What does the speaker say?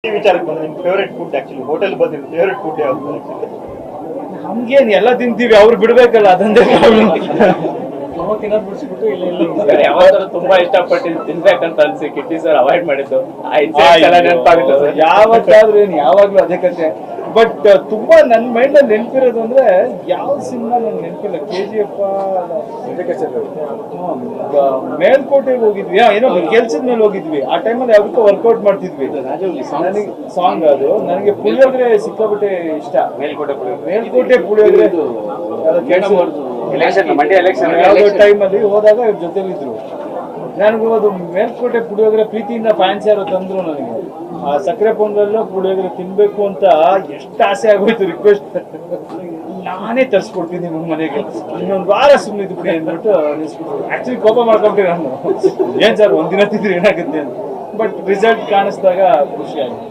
ಈ ವಿಚಾರಕ್ಕೆ ಬಂದ್ರೆ ನಿಮ್ಮ ಫೇವರೇಟ್ ಫುಡ್ ಆಕ್ಚುಲಿ ಹೋಟೆಲ್ ಬಂದ್ರೆ ಫೇವರೇಟ್ ಫುಡ್ ಯಾವುದು? ನಮ್ಗೇನ್ ಎಲ್ಲ ತಿಂತೀವಿ, ಅವ್ರು ಬಿಡ್ಬೇಕಲ್ಲ, ಅದಂದೇ ಪ್ರಾಬ್ಲಮ್. ಯಾವತ್ತಾರು ತುಂಬಾ ಇಷ್ಟಪಟ್ಟು ತಿನ್ಬೇಕಂತ ಅನ್ಸಿ ಕಿಟ್ಟಿ ಸರ್ ಅವಾಯ್ಡ್ ಮಾಡಿದ್ದು ನೆನಪಾಗುತ್ತೆ ಸರ್. ಯಾವತ್ತಾದ್ರೂ ಏನ್ ಯಾವಾಗ್ಲೂ ಅದೇ ಕತೆ. ಬಟ್ ತುಂಬಾ ನನ್ ಮೈಂಡ್ ಅಲ್ಲಿ ನೆನಪಿರೋದು ಅಂದ್ರೆ ಯಾವ ಸಿನಿಮಾ ನನ್ಗೆ ನೆನಪಿಲ್ಲ. KGF ಮೇಲ್ಕೋಟೆಗೆ ಹೋಗಿದ್ವಿ, ಏನೋ ಕೆಲ್ಸದ ಮೇಲೆ ಹೋಗಿದ್ವಿ. ಆ ಟೈಮಲ್ಲಿ ಯಾವತ್ತೂ ವರ್ಕೌಟ್ ಮಾಡ್ತಿದ್ವಿ. ನನಗೆ ಸಾಂಗ್ ಅದು, ನನಗೆ ಪುಳಿಯೋಗರೆ ಸಿಕ್ಕಾಬಿಟ್ಟೆ ಇಷ್ಟ. ಮೇಲ್ಕೋಟೆ ಪುಳಿಯೋಗರೆ ಯಾವ್ದೋ ಟೈಮಲ್ಲಿ ಹೋದಾಗ ಇವ್ರ ಜೊತೆಲಿದ್ರು. ನನಗೂ ಅದು ಮೇಲ್ಕೋಟೆ ಪುಳಿಯೋಗರೆ ಪ್ರೀತಿಯಿಂದ ಫ್ಯಾನ್ಸ್ ಯಾರೋ ತಂದ್ರು ನನಗೆ. ಆ ಸಕ್ಕರೆ ಪೊಂಗಲ್ಲು ಪುಳಿಯೋಗರೆ ತಿನ್ಬೇಕು ಅಂತ ಎಷ್ಟು ಆಸೆ ಆಗೋಯ್ತು. ರಿಕ್ವೆಸ್ಟ್ ನಾನೇ ತರಿಸ್ಕೊಡ್ತೀನಿ ನಿಮ್ಮ ಮನೆಗೆ, ಇನ್ನೊಂದು ವಾರ ಸುಮ್ಮನೆ ಇದ್ಬಿಡಿ ಅಂದ್ಬಿಟ್ಟು ಆಕ್ಚುಲಿ ಕೋಪ ಮಾಡ್ಕೊಂಡ್ರಿ ನಾನು. ಏನ್ ಸರ್ ಒಂದಿನ ತಿಂದ್ರೆ ಏನಾಗುತ್ತೆ ಅಂತ. ಬಟ್ ರಿಸಲ್ಟ್ ಕಾಣಿಸ್ದಾಗ ಖುಷಿ ಆಗುತ್ತೆ.